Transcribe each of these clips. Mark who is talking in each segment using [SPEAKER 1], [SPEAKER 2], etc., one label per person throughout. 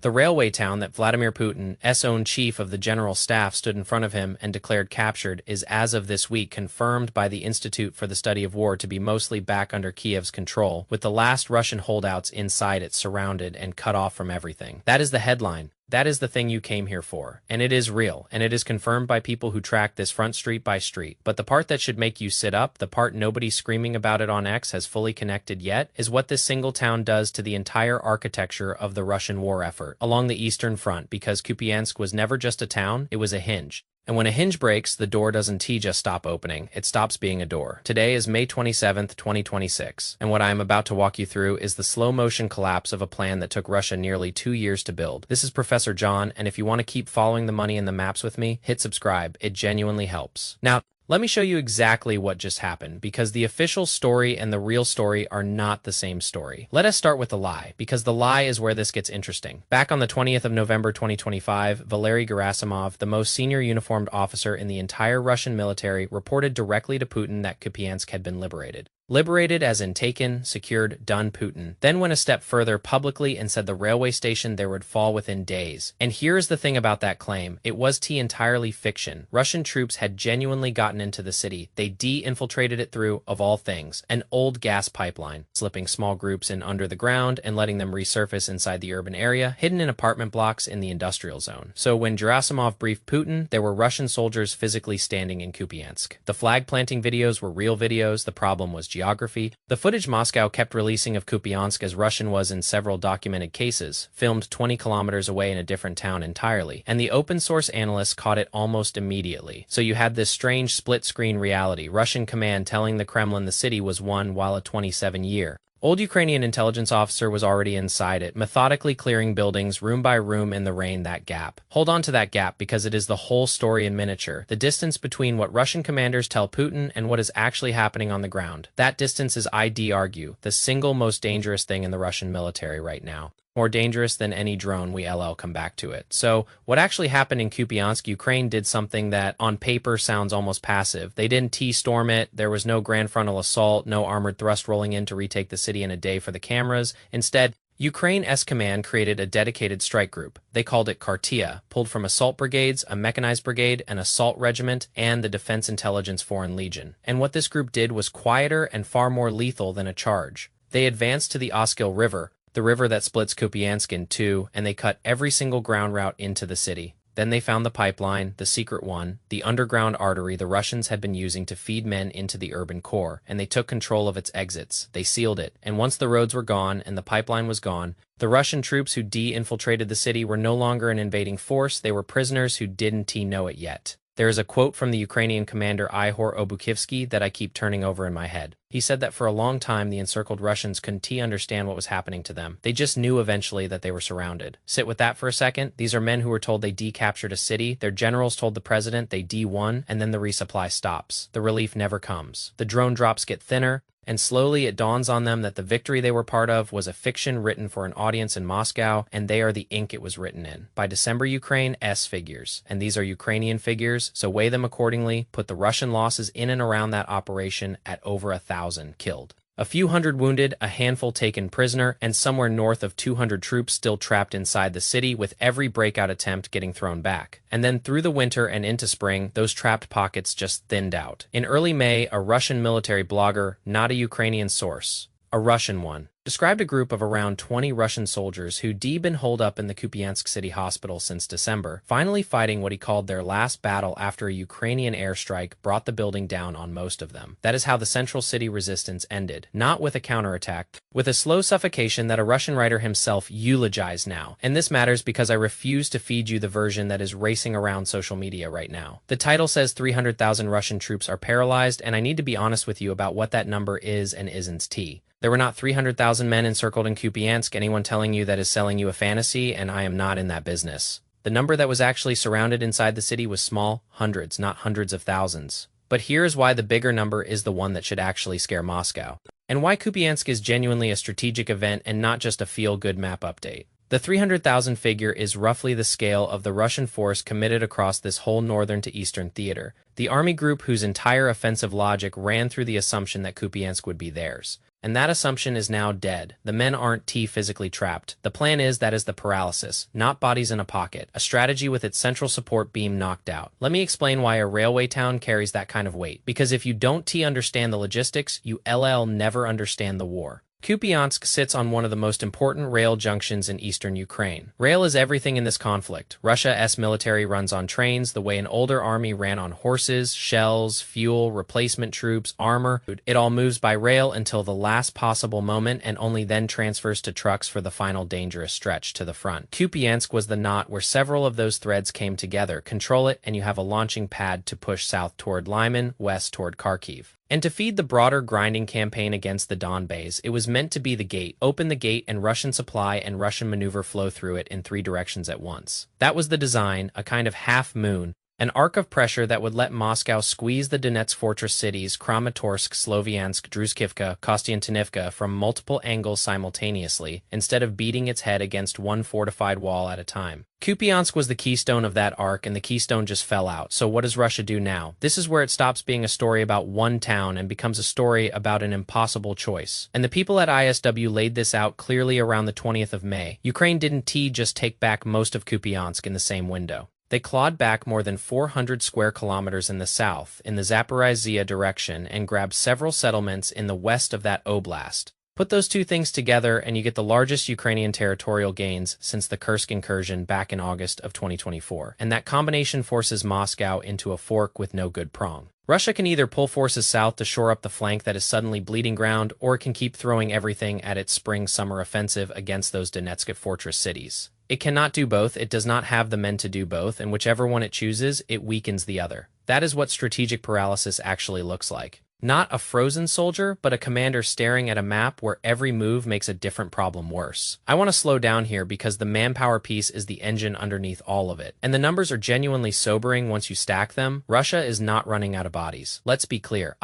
[SPEAKER 1] The railway town that Vladimir Putin's own chief of the general staff stood in front of him and declared captured is as of this week confirmed by the Institute for the Study of War to be mostly back under Kiev's control, with the last Russian holdouts inside it surrounded and cut off from everything. That is the headline. That is the thing you came here for. And it is real, and it is confirmed by people who track this front street by street. But the part that should make you sit up, the part nobody screaming about it on X has fully connected yet, is what this single town does to the entire architecture of the Russian war effort along the Eastern Front, because Kupiansk was never just a town, it was a hinge. And when a hinge breaks, the door doesn't just stop opening, it stops being a door. Today is May 27th, 2026, and what I am about to walk you through is the slow-motion collapse of a plan that took Russia nearly 2 years to build. This is Professor John, and if you want to keep following the money and the maps with me, hit subscribe, it genuinely helps. Now, let me show you exactly what just happened, because the official story and the real story are not the same story. Let us start with the lie, because the lie is where this gets interesting. Back on the 20th of November 2025, Valery Gerasimov, the most senior uniformed officer in the entire Russian military, reported directly to Putin that Kupiansk had been liberated. Liberated as in taken, secured, done. Putin then went a step further publicly and said the railway station there would fall within days. And here's the thing about that claim. It was entirely fiction. Russian troops had genuinely gotten into the city. They de-infiltrated it through, of all things, an old gas pipeline, slipping small groups in under the ground and letting them resurface inside the urban area, hidden in apartment blocks in the industrial zone. So when Gerasimov briefed Putin, there were Russian soldiers physically standing in Kupiansk. The flag planting videos were real videos. The problem was geography. The footage Moscow kept releasing of Kupiansk as Russian was in several documented cases, filmed 20 kilometers away in a different town entirely, and the open source analysts caught it almost immediately. So you had this strange split-screen reality, Russian command telling the Kremlin the city was won while a 27-year old Ukrainian intelligence officer was already inside it, methodically clearing buildings room by room in the rain. That gap. Hold on to that gap, because it is the whole story in miniature. The distance between what Russian commanders tell Putin and what is actually happening on the ground. That distance is, I'd argue, the single most dangerous thing in the Russian military right now. More dangerous than any drone. We come back to it. So what actually happened in Kupiansk, Ukraine did something that on paper sounds almost passive. They didn't storm it. There was no grand frontal assault, no armored thrust rolling in to retake the city in a day for the cameras. Instead, Ukraine's command created a dedicated strike group. They called it Kartia, pulled from assault brigades, a mechanized brigade, an assault regiment, and the Defense Intelligence Foreign Legion. And what this group did was quieter and far more lethal than a charge. They advanced to the Oskil River, the river that splits Kupiansk in two, and they cut every single ground route into the city. Then they found the pipeline, the secret one, the underground artery the Russians had been using to feed men into the urban core, and they took control of its exits. They sealed it, and once the roads were gone and the pipeline was gone, the Russian troops who de-infiltrated the city were no longer an invading force, they were prisoners who didn't know it yet. There is a quote from the Ukrainian commander Ihor Obukivsky that I keep turning over in my head. He said that for a long time the encircled Russians couldn't understand what was happening to them. They just knew eventually that they were surrounded. Sit with that for a second. These are men who were told they decaptured a city, their generals told the president they D-won, and then the resupply stops. The relief never comes. The drone drops get thinner, and slowly it dawns on them that the victory they were part of was a fiction written for an audience in Moscow, and they are the ink it was written in. By December, Ukraine's figures, and these are Ukrainian figures, so weigh them accordingly, put the Russian losses in and around that operation at over 1,000 killed. A few hundred wounded, a handful taken prisoner, and somewhere north of 200 troops still trapped inside the city, with every breakout attempt getting thrown back. And then through the winter and into spring, those trapped pockets just thinned out. In early May, a Russian military blogger, not a Ukrainian source, a Russian one, described a group of around 20 Russian soldiers who'd been holed up in the Kupiansk city hospital since December, finally fighting what he called their last battle after a Ukrainian airstrike brought the building down on most of them. That is how the central city resistance ended, not with a counterattack, with a slow suffocation that a Russian writer himself eulogized now. And this matters because I refuse to feed you the version that is racing around social media right now. The title says 300,000 Russian troops are paralyzed, and I need to be honest with you about what that number is and isn't. There were not 300,000 men encircled in Kupiansk. Anyone telling you that is selling you a fantasy, and I am not in that business. The number that was actually surrounded inside the city was small, hundreds, not hundreds of thousands. But here is why the bigger number is the one that should actually scare Moscow, and why Kupiansk is genuinely a strategic event and not just a feel-good map update. The 300,000 figure is roughly the scale of the Russian force committed across this whole northern to eastern theater. The army group whose entire offensive logic ran through the assumption that Kupiansk would be theirs. And that assumption is now dead. The men aren't physically trapped. The plan is the paralysis, not bodies in a pocket, a strategy with its central support beam knocked out. Let me explain why a railway town carries that kind of weight. Because if you don't understand the logistics, you never understand the war. Kupiansk sits on one of the most important rail junctions in eastern Ukraine. Rail is everything in this conflict. Russia's military runs on trains the way an older army ran on horses, shells, fuel, replacement troops, armor. It all moves by rail until the last possible moment and only then transfers to trucks for the final dangerous stretch to the front. Kupiansk was the knot where several of those threads came together. Control it and you have a launching pad to push south toward Lyman, west toward Kharkiv. And to feed the broader grinding campaign against the Donbass, it was meant to be the gate. Open the gate and Russian supply and Russian maneuver flow through it in 3 directions at once. That was the design, a kind of half-moon, an arc of pressure that would let Moscow squeeze the Donetsk fortress cities Kramatorsk, Sloviansk, Druzhkivka, Kostiantynivka from multiple angles simultaneously, instead of beating its head against one fortified wall at a time. Kupiansk was the keystone of that arc, and the keystone just fell out. So what does Russia do now? This is where it stops being a story about one town and becomes a story about an impossible choice. And the people at ISW laid this out clearly around the 20th of May. Ukraine didn't just take back most of Kupiansk in the same window. They clawed back more than 400 square kilometers in the south, in the Zaporizhzhia direction, and grabbed several settlements in the west of that oblast. Put those two things together and you get the largest Ukrainian territorial gains since the Kursk incursion back in August of 2024. And that combination forces Moscow into a fork with no good prong. Russia can either pull forces south to shore up the flank that is suddenly bleeding ground, or it can keep throwing everything at its spring-summer offensive against those Donetsk fortress cities. It cannot do both, it does not have the men to do both, and whichever one it chooses, it weakens the other. That is what strategic paralysis actually looks like. Not a frozen soldier, but a commander staring at a map where every move makes a different problem worse. I want to slow down here because the manpower piece is the engine underneath all of it. And the numbers are genuinely sobering once you stack them. Russia is not running out of bodies. Let's be clear,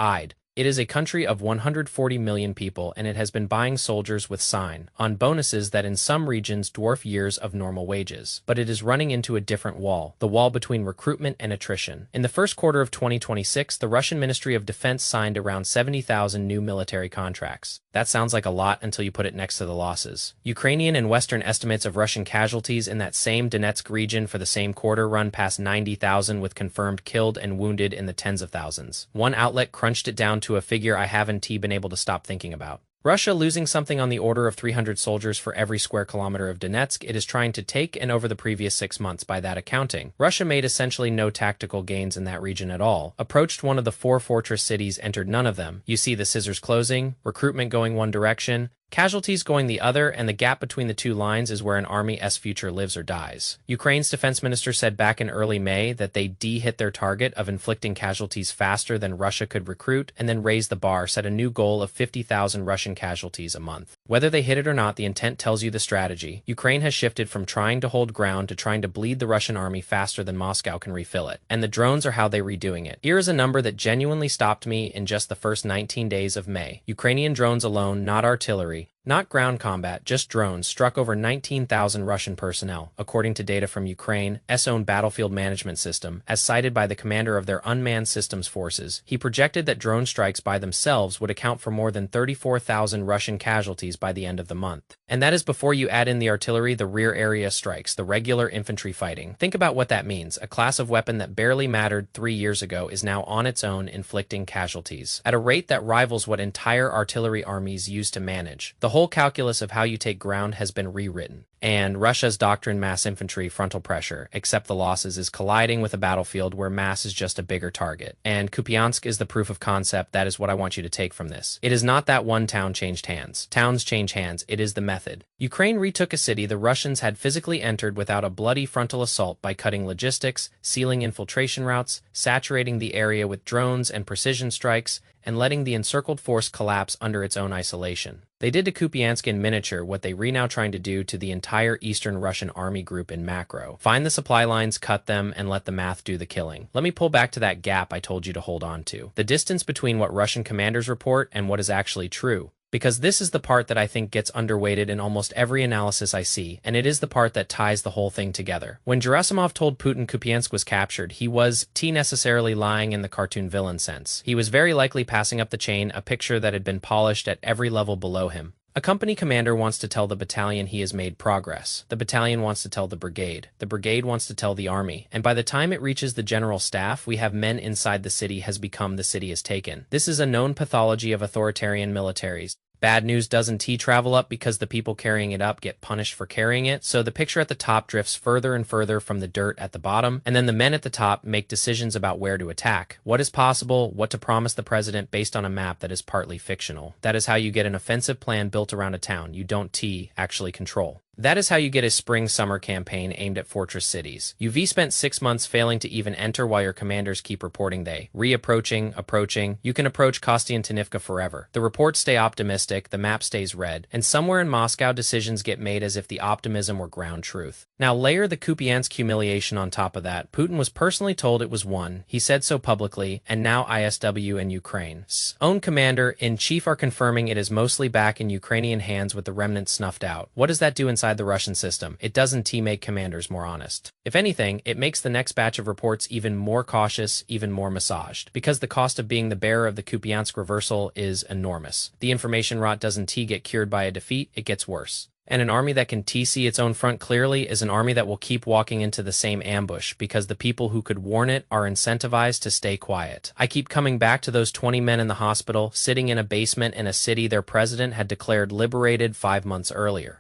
[SPEAKER 1] It is a country of 140 million people, and it has been buying soldiers with sign-on bonuses that in some regions dwarf years of normal wages. But it is running into a different wall, the wall between recruitment and attrition. In the first quarter of 2026, the Russian Ministry of Defense signed around 70,000 new military contracts. That sounds like a lot until you put it next to the losses. Ukrainian and Western estimates of Russian casualties in that same Donetsk region for the same quarter run past 90,000, with confirmed killed and wounded in the tens of thousands. One outlet crunched it down to a figure I haven't been able to stop thinking about. Russia losing something on the order of 300 soldiers for every square kilometer of Donetsk it is trying to take, and over the previous 6 months by that accounting, Russia made essentially no tactical gains in that region at all. Approached one of the 4 fortress cities, entered none of them. You see the scissors closing, recruitment going one direction, casualties going the other, and the gap between the two lines is where an army's future lives or dies. Ukraine's defense minister said back in early May that they hit their target of inflicting casualties faster than Russia could recruit, and then raised the bar, set a new goal of 50,000 Russian casualties a month. Whether they hit it or not, the intent tells you the strategy. Ukraine has shifted from trying to hold ground to trying to bleed the Russian army faster than Moscow can refill it. And the drones are how they're redoing it. Here is a number that genuinely stopped me in just the first 19 days of May. Ukrainian drones alone, not artillery, not ground combat, just drones, struck over 19,000 Russian personnel, according to data from Ukraine's own battlefield management system, as cited by the commander of their unmanned systems forces. He projected that drone strikes by themselves would account for more than 34,000 Russian casualties by the end of the month. And that is before you add in the artillery, the rear area strikes, the regular infantry fighting. Think about what that means. A class of weapon that barely mattered 3 years ago is now on its own inflicting casualties, at a rate that rivals what entire artillery armies used to manage. The whole calculus of how you take ground has been rewritten. And Russia's doctrine, mass infantry, frontal pressure, except the losses, is colliding with a battlefield where mass is just a bigger target. And Kupiansk is the proof of concept. That is what I want you to take from this. It is not that one town changed hands. Towns change hands. It is the method. Ukraine retook a city the Russians had physically entered without a bloody frontal assault by cutting logistics, sealing infiltration routes, saturating the area with drones and precision strikes, and letting the encircled force collapse under its own isolation. They did to Kupiansk in miniature what they now trying to do to the entire Eastern Russian army group in macro. Find the supply lines, cut them, and let the math do the killing. Let me pull back to that gap I told you to hold on to. The distance between what Russian commanders report and what is actually true. because this is the part that I think gets underweighted in almost every analysis I see, and it is the part that ties the whole thing together. When Gerasimov told Putin Kupiansk was captured, he was necessarily lying in the cartoon villain sense. He was very likely passing up the chain, a picture that had been polished at every level below him. A company commander wants to tell the battalion he has made progress. The battalion wants to tell the brigade. The brigade wants to tell the army. And by the time it reaches the general staff, we have men inside the city has become the city is taken. This is a known pathology of authoritarian militaries. Bad news doesn't travel up because the people carrying it up get punished for carrying it, so the picture at the top drifts further and further from the dirt at the bottom, and then the men at the top make decisions about where to attack, what is possible, what to promise the president based on a map that is partly fictional. That is how you get an offensive plan built around a town you don't actually control. That is how you get a spring-summer campaign aimed at fortress cities. You've spent 6 months failing to even enter while your commanders keep reporting they approaching. You can approach Kostiantynivka forever. The reports stay optimistic, the map stays red, and somewhere in Moscow decisions get made as if the optimism were ground truth. Now layer the Kupiansk humiliation on top of that. Putin was personally told it was won. He said so publicly, and now ISW and Ukraine's own commander-in-chief are confirming it is mostly back in Ukrainian hands with the remnants snuffed out. What does that do inside the Russian system? It doesn't make commanders more honest. If anything, it makes the next batch of reports even more cautious, even more massaged, because the cost of being the bearer of the Kupiansk reversal is enormous. The information rot doesn't get cured by a defeat, it gets worse. And an army that can see its own front clearly is an army that will keep walking into the same ambush because the people who could warn it are incentivized to stay quiet. I keep coming back to those 20 men in the hospital, sitting in a basement in a city their president had declared liberated 5 months earlier.